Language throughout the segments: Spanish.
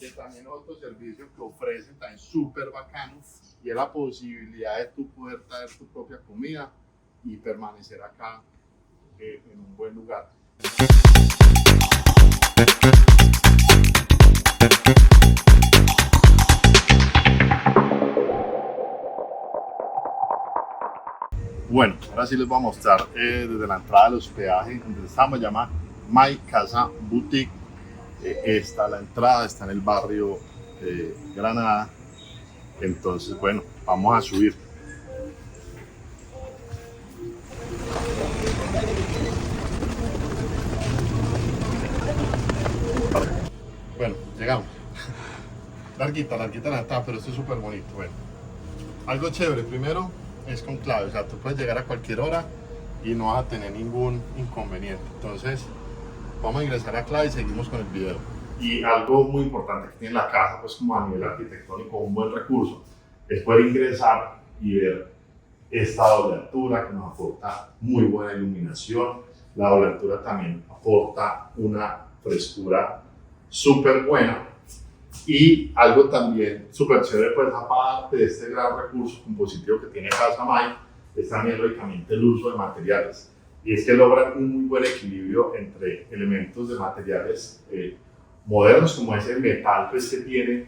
Que también otro servicio que ofrecen también súper bacano y es la posibilidad de tú poder traer tu propia comida y permanecer acá en un buen lugar. Bueno, ahora sí les voy a mostrar desde la entrada del hospedaje donde estamos, se llama My Casa Boutique. Está la entrada, está en el barrio Granada. Entonces, bueno, vamos a subir. Bueno, llegamos. Larguita la entrada, pero esto es súper bonito. Bueno, algo chévere, primero es con clave, o sea, tú puedes llegar a cualquier hora y no vas a tener ningún inconveniente. Entonces, vamos a ingresar a clave y seguimos con el video. Y algo muy importante que tiene la casa, pues como a nivel arquitectónico, un buen recurso, es poder ingresar y ver esta doble altura que nos aporta muy buena iluminación. La doble altura también aporta una frescura súper buena. Y algo también súper chévere, pues aparte de este gran recurso compositivo que tiene Casa May, es también lógicamente el uso de materiales. Y es que logran un muy buen equilibrio entre elementos de materiales modernos, como ese metal pues, que tiene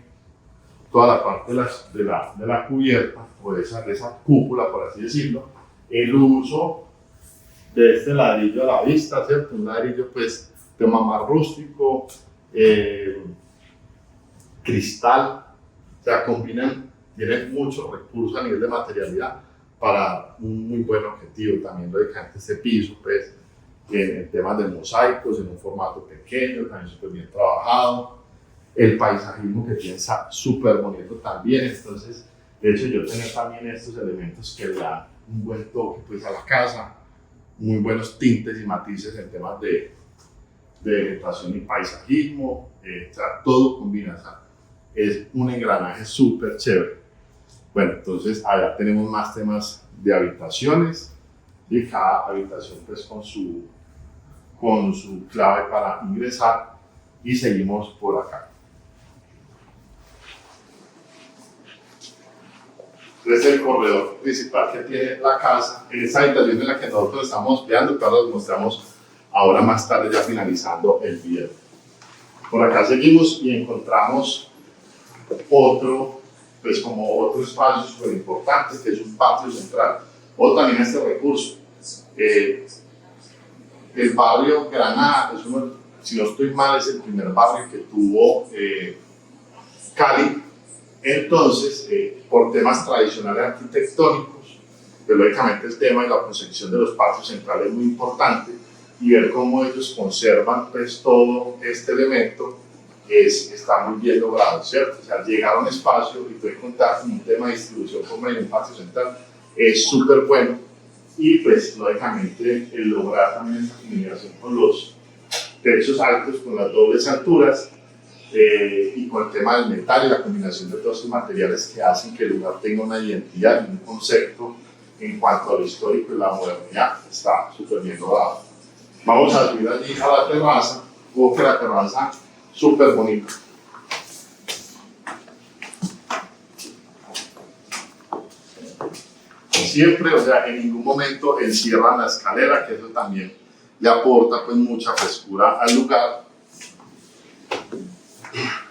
toda la parte de la cubierta, o de esa cúpula, por así decirlo. El uso de este ladrillo a la vista, ¿cierto? Un ladrillo pues de mamar rústico, cristal, o sea, tienen muchos recursos a nivel de materialidad para un muy buen objetivo. También lógicamente este piso, pues, en temas de mosaicos, en un formato pequeño, también súper bien trabajado. El paisajismo que tiene está súper bonito también, entonces, de hecho, yo tengo también estos elementos que le dan un buen toque, pues, a la casa, muy buenos tintes y matices en temas de vegetación y paisajismo, o sea, todo combina, o sea, es un engranaje súper chévere. Bueno, entonces allá tenemos más temas de habitaciones y cada habitación pues con su clave para ingresar y seguimos por acá. Este es el corredor principal que tiene la casa. En esta habitación en la que nosotros estamos hospedando, que ahora los mostramos ahora más tarde ya finalizando el video. Por acá seguimos y encontramos otro espacio súper importante que es un patio central o también este recurso. El barrio Granada es uno, si no estoy mal, es el primer barrio que tuvo Cali. Entonces, por temas tradicionales arquitectónicos, pues, lógicamente el tema de la concepción de los patios centrales es muy importante y ver cómo ellos conservan pues, todo este elemento está muy bien logrado, ¿cierto? O sea, llegar a un espacio y poder contar con un tema de distribución como en un patio central es súper bueno y pues lógicamente el lograr también esa combinación con los techos altos, con las dobles alturas y con el tema del metal y la combinación de todos esos materiales que hacen que el lugar tenga una identidad y un concepto en cuanto a lo histórico y la modernidad, está súper bien logrado. Vamos a subir allí a la terraza, que la terraza súper bonita. Siempre, o sea, en ningún momento encierran la escalera, que eso también le aporta pues mucha frescura al lugar.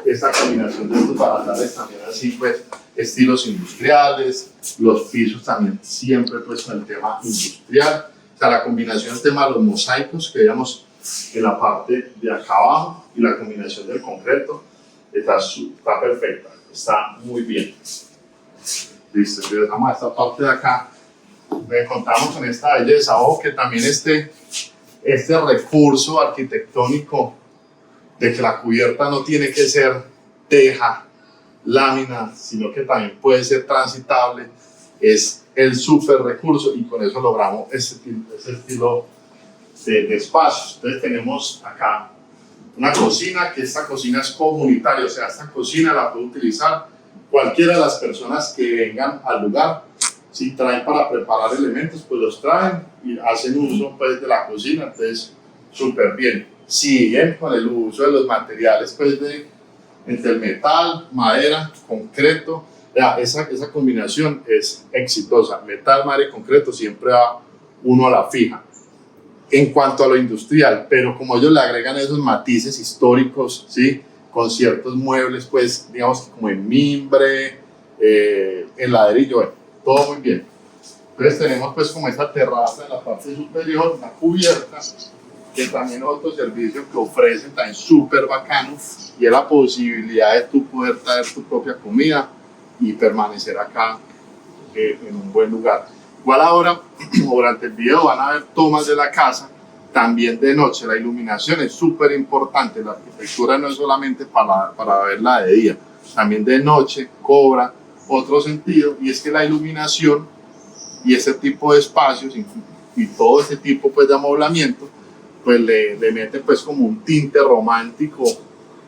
Esta combinación de estos barandales también así pues estilos industriales, los pisos también siempre pues con el tema industrial. O sea, la combinación del tema de los mosaicos que veíamos en la parte de acá abajo y la combinación del concreto está perfecta, está muy bien. Listo, regresamos a esta parte de acá. Contamos con esta belleza, ojo que también este recurso arquitectónico de que la cubierta no tiene que ser teja, lámina, sino que también puede ser transitable, es el súper recurso y con eso logramos ese estilo de espacios. Entonces tenemos acá una cocina, que esta cocina es comunitaria, o sea, esta cocina la puede utilizar cualquiera de las personas que vengan al lugar. Si traen para preparar elementos, pues los traen y hacen uso pues, de la cocina, entonces súper bien. Siguen con el uso de los materiales pues, entre el metal, madera, concreto. Esa combinación es exitosa. Metal, madera y concreto siempre va uno a la fija. En cuanto a lo industrial, pero como ellos le agregan esos matices históricos, ¿sí? Con ciertos muebles, pues, digamos, como en mimbre, en ladrillo, bueno, todo muy bien. Entonces tenemos pues como esta terraza en la parte superior, una cubierta, que también es otro servicio que ofrecen también súper bacano, y es la posibilidad de tú poder traer tu propia comida y permanecer acá en un buen lugar. Igual ahora, durante el video van a ver tomas de la casa, también de noche. La iluminación es súper importante, la arquitectura no es solamente para verla de día, también de noche cobra otro sentido, y es que la iluminación y ese tipo de espacios y todo ese tipo pues de amoblamiento pues le mete pues como un tinte romántico,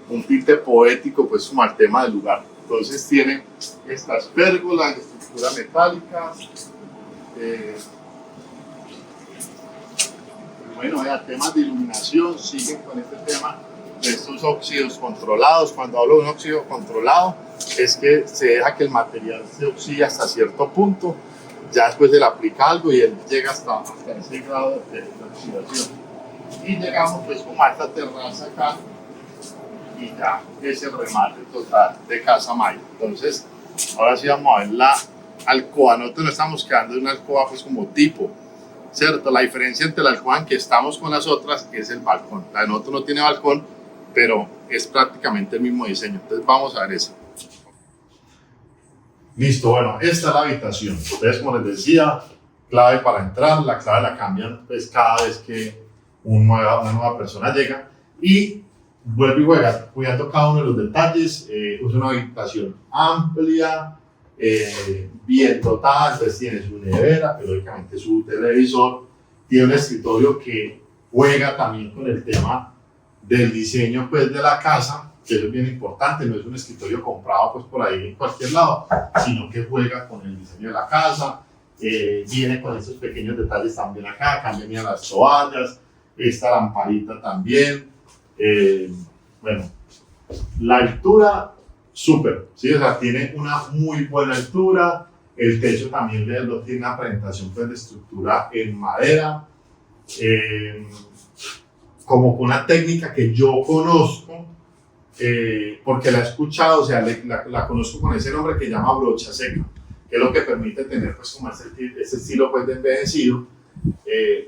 un tinte poético pues como al tema del lugar. Entonces tiene estas pérgolas de estructura metálica, bueno, temas de iluminación siguen con este tema de estos óxidos controlados. Cuando hablo de un óxido controlado es que se deja que el material se oxide hasta cierto punto, ya después se le aplica algo y él llega hasta ese grado de oxidación. Y llegamos pues como a esta terraza acá y ya es el remate total de Casa Maya. Entonces, ahora sí vamos a ver la alcoba. Nosotros no estamos quedando en una alcoba pues como tipo, ¿cierto? La diferencia entre la alcoba en que estamos con las otras es el balcón. La de nosotros no tiene balcón, pero es prácticamente el mismo diseño. Entonces vamos a ver eso. Listo, bueno, esta es la habitación. Entonces, como les decía, clave para entrar, la clave la cambian pues cada vez que una nueva persona llega, y vuelve y juega, cuidando cada uno de los detalles. Es una habitación amplia, bien dotada, entonces tiene su nevera, pero lógicamente su televisor, tiene un escritorio que juega también con el tema del diseño pues de la casa, que eso es bien importante. No es un escritorio comprado pues por ahí en cualquier lado, sino que juega con el diseño de la casa. Viene con estos pequeños detalles también acá, cambian las toallas, esta lamparita también. Bueno, la altura súper, ¿sí? O sea, tiene una muy buena altura. El techo también tiene una presentación pues de estructura en madera, como con una técnica que yo conozco, porque la he escuchado, o sea, la conozco con ese nombre que llama brocha seca, que es lo que permite tener pues como ese estilo pues de envejecido.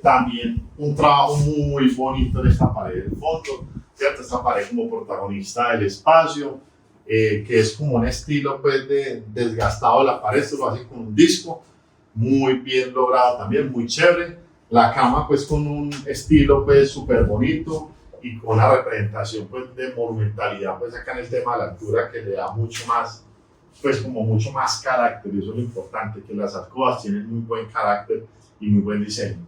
También un trabajo muy bonito en esta pared del fondo, ¿cierto? Esta pared como protagonista del espacio, que es como un estilo pues de desgastado de la pared. Esto lo hacen con un disco muy bien logrado también, muy chévere. La cama pues con un estilo pues súper bonito y con una representación pues de monumentalidad pues acá en el tema de la altura, que le da mucho más pues como mucho más carácter. Y eso es lo importante, que las alcobas tienen muy buen carácter y muy buen diseño.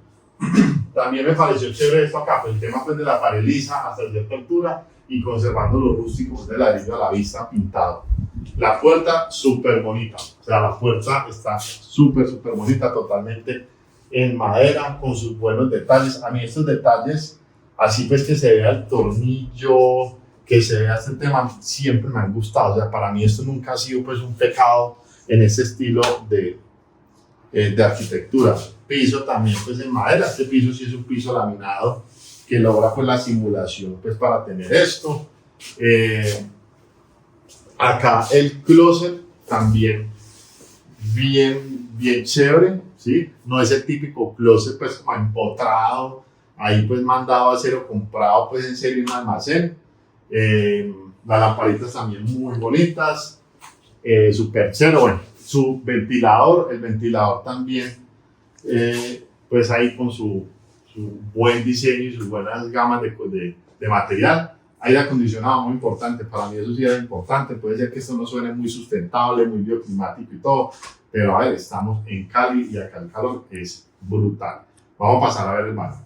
También me pareció chévere esto acá, pues el tema pues de la pared lisa hasta cierta altura y conservando los rústicos de ladrillo a la vista pintado. La puerta súper bonita, o sea, la puerta está súper bonita, totalmente en madera, con sus buenos detalles. A mí estos detalles, así pues que se vea el tornillo, que se vea este tema, siempre me han gustado. O sea, para mí esto nunca ha sido pues un pecado en ese estilo de arquitectura. Piso también pues en madera. Este piso sí es un piso laminado que logra pues la simulación pues para tener esto. Acá el closet también bien chévere, ¿sí? No es el típico closet pues como empotrado, ahí pues mandado a hacer o comprado pues en serio en un almacén. Las lamparitas también muy bonitas, súper chévere. Bueno, su ventilador, el ventilador también pues ahí con su buen diseño y sus buenas gamas de material. Aire acondicionado, muy importante, para mí eso sí era importante. Puede ser que esto no suene muy sustentable, muy bioclimático y todo, pero a ver, estamos en Cali y acá el calor es brutal. Vamos a pasar a ver el baño.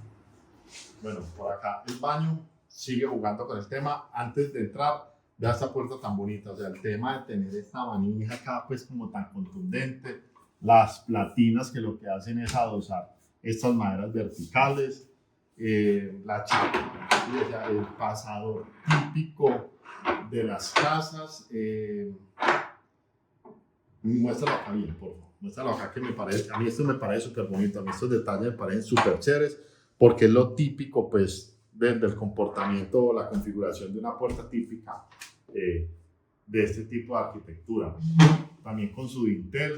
Bueno, por acá el baño sigue jugando con el tema. Antes de entrar, vea esta puerta tan bonita, o sea, el tema de tener esta manija acá pues como tan contundente, las platinas que lo que hacen es adosar estas maderas verticales, la chapa, o sea, el pasador típico de las casas. Muéstralo acá bien, por favor. Muéstralo acá, que me parece, a mí esto me parece súper bonito, a mí estos detalles me parecen súper chéveres, porque es lo típico, pues, del comportamiento o la configuración de una puerta típica de este tipo de arquitectura. También con su dintel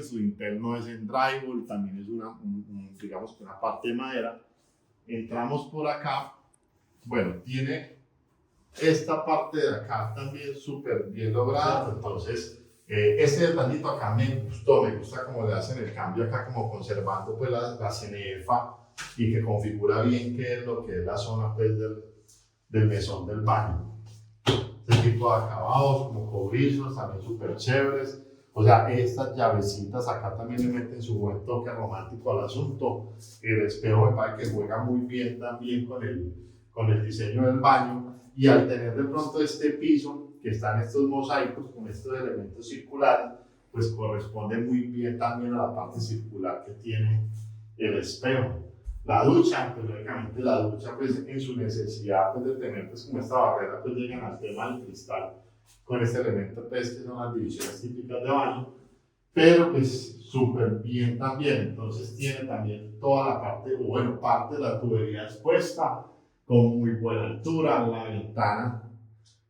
no es en drywall, también es digamos, una parte de madera. Entramos por acá, bueno, tiene esta parte de acá también súper bien lograda, entonces este detallito acá me gusta como le hacen el cambio acá, como conservando pues la cenefa y que configura bien qué es lo que es la zona pues del mesón del baño. Este tipo de acabados como cobrizos también súper chéveres. O sea, estas llavecitas acá también le meten su buen toque romántico al asunto. El espejo me parece que juega muy bien también con el diseño del baño. Y al tener de pronto este piso, que están estos mosaicos con estos elementos circulares, pues corresponde muy bien también a la parte circular que tiene el espejo. La ducha, pues lógicamente la ducha pues en su necesidad pues, de tener pues como esta barrera pues llegan al tema del cristal con este elemento pues que son las divisiones típicas de baño, pero pues súper bien también, entonces tiene también toda la parte, o bueno, parte de la tubería expuesta con muy buena altura, la ventana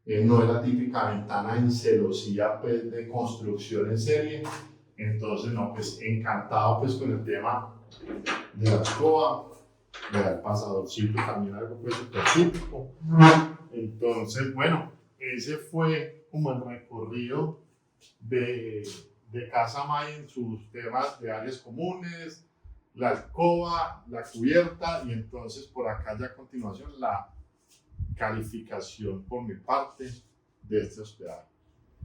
no es la típica ventana en celosía pues de construcción en serie, entonces no, pues encantado pues con el tema de la escoba, el pasadorcito también algo pues súper típico. Entonces, bueno, ese fue como el recorrido de Casa May en sus temas de áreas comunes, la alcoba, la cubierta y entonces por acá ya a continuación la calificación por mi parte de este hospedaje.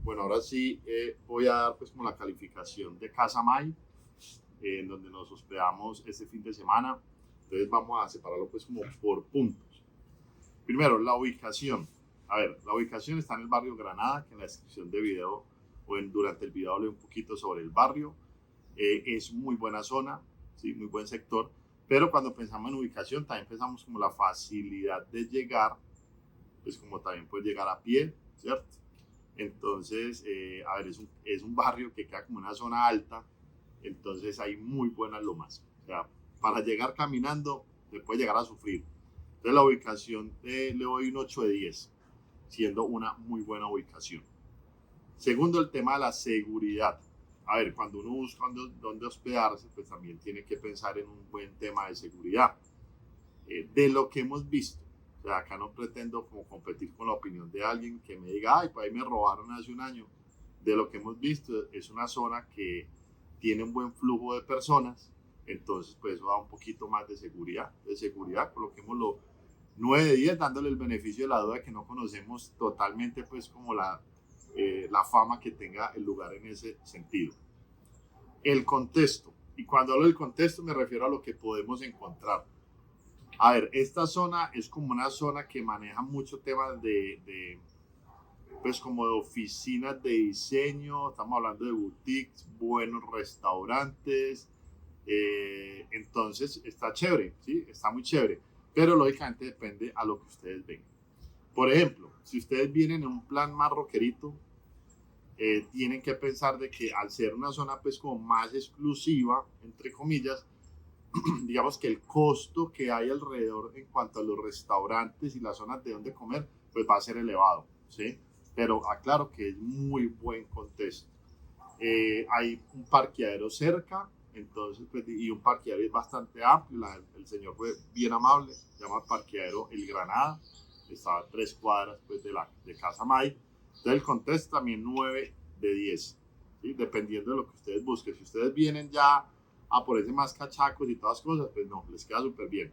Bueno, ahora sí voy a dar pues como la calificación de Casa May, en donde nos hospedamos este fin de semana. Entonces vamos a separarlo pues como por puntos. Primero, la ubicación. A ver, la ubicación está en el barrio Granada, que en la descripción de video o durante el video hablé un poquito sobre el barrio. Es muy buena zona, ¿sí? Muy buen sector, pero cuando pensamos en ubicación también pensamos como la facilidad de llegar, pues como también puedes llegar a pie, ¿cierto? Entonces, a ver, es un barrio que queda como una zona alta, entonces hay muy buenas lomas. O sea, para llegar caminando se puede llegar a sufrir. Entonces la ubicación le doy un 8 de 10, siendo una muy buena ubicación. Segundo, el tema de la seguridad. A ver, cuando uno busca dónde hospedarse, pues también tiene que pensar en un buen tema de seguridad. De lo que hemos visto, o sea, acá no pretendo como competir con la opinión de alguien que me diga, ay, pues ahí me robaron hace un año. De lo que hemos visto, es una zona que tiene un buen flujo de personas, entonces pues eso da un poquito más de seguridad. Coloquémoslo 9 de 10, dándole el beneficio de la duda de que no conocemos totalmente pues como la fama que tenga el lugar en ese sentido. El contexto, y cuando hablo del contexto me refiero a lo que podemos encontrar. A ver, esta zona es como una zona que maneja mucho temas pues como de oficinas de diseño, estamos hablando de boutiques, buenos restaurantes, entonces está chévere, ¿sí? Está muy chévere, pero lógicamente depende a lo que ustedes vengan. Por ejemplo, si ustedes vienen en un plan más rockerito, tienen que pensar de que al ser una zona pues como más exclusiva, entre comillas, digamos que el costo que hay alrededor en cuanto a los restaurantes y las zonas de donde comer, pues va a ser elevado, ¿sí? Pero aclaro que es muy buen contexto. Hay un parqueadero cerca, entonces, pues, y un parqueadero es bastante amplio, el señor fue bien amable, se llama parqueadero El Granada, está a 3 cuadras pues, de Casa May. Entonces el contexto también 9 de 10, ¿sí? Dependiendo de lo que ustedes busquen. Si ustedes vienen ya a ponerse más cachacos y todas cosas, pues no, les queda súper bien.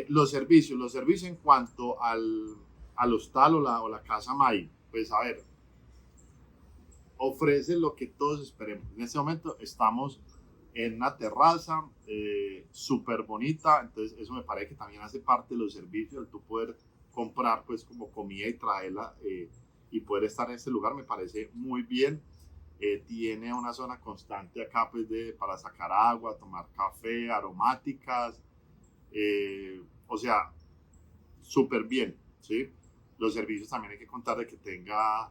Los servicios en cuanto al hostal o la Casa May, pues a ver, ofrece lo que todos esperemos. En este momento estamos en una terraza súper bonita, entonces eso me parece que también hace parte de los servicios, el tú poder comprar pues como comida y traerla y poder estar en este lugar me parece muy bien. Tiene una zona constante acá pues para sacar agua, tomar café, aromáticas, o sea, súper bien, ¿sí? Los servicios también hay que contar de que tenga,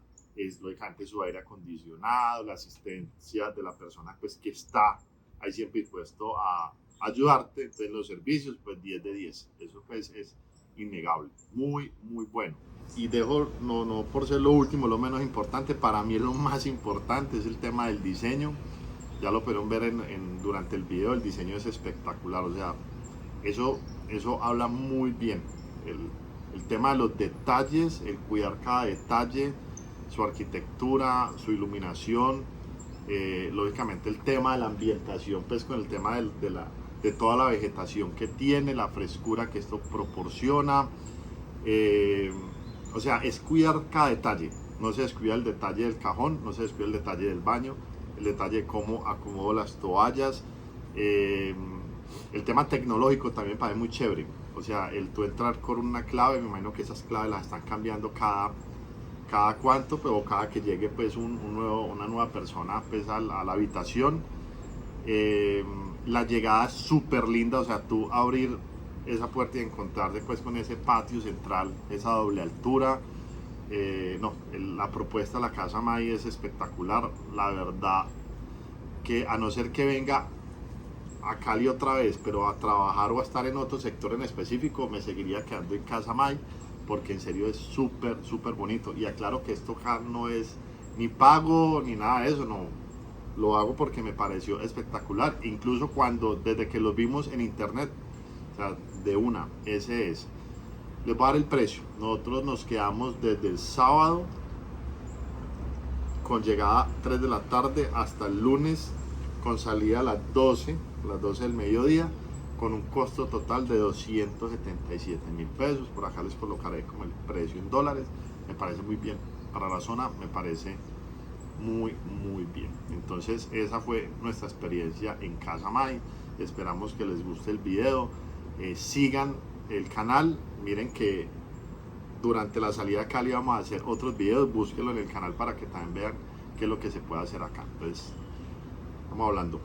lógicamente, su aire acondicionado, la asistencia de la persona pues, que está ahí siempre dispuesto a ayudarte. Entonces los servicios, pues 10 de 10. Eso pues es innegable. Muy, muy bueno. Y dejo, no por ser lo último, lo menos importante, para mí lo más importante es el tema del diseño. Ya lo pudieron ver durante el video, el diseño es espectacular, o sea, eso habla muy bien. El tema de los detalles, el cuidar cada detalle, su arquitectura, su iluminación, lógicamente el tema de la ambientación, pues con el tema de toda la vegetación que tiene, la frescura que esto proporciona. O sea, es cuidar cada detalle. No se descuida el detalle del cajón, no se descuida el detalle del baño, el detalle de cómo acomodo las toallas. El tema tecnológico también parece muy chévere. O sea, el tú entrar con una clave, me imagino que esas claves las están cambiando cada cuánto, pero cada que llegue pues una nueva persona pues a la habitación. La llegada es súper linda, o sea, tú abrir esa puerta y encontrarte pues con ese patio central, esa doble altura. La propuesta de la Casa May es espectacular. La verdad que a no ser que venga a Cali otra vez, pero a trabajar o a estar en otro sector en específico, me seguiría quedando en Casa May, porque en serio es súper, súper bonito. Y aclaro que esto acá no es ni pago ni nada de eso, no. Lo hago porque me pareció espectacular, incluso desde que lo vimos en internet, o sea, de una, ese es. Les voy a dar el precio. Nosotros nos quedamos desde el sábado con llegada 3 de la tarde hasta el lunes con salida a las 12 del mediodía, con un costo total de 277.000 pesos. Por acá les colocaré como el precio en dólares. Me parece muy bien. Para la zona me parece muy, muy bien. Entonces esa fue nuestra experiencia en Casa May. Esperamos que les guste el video. Sigan el canal. Miren que durante la salida a Cali vamos a hacer otros videos. Búsquenlo en el canal para que también vean qué es lo que se puede hacer acá. Entonces, estamos hablando.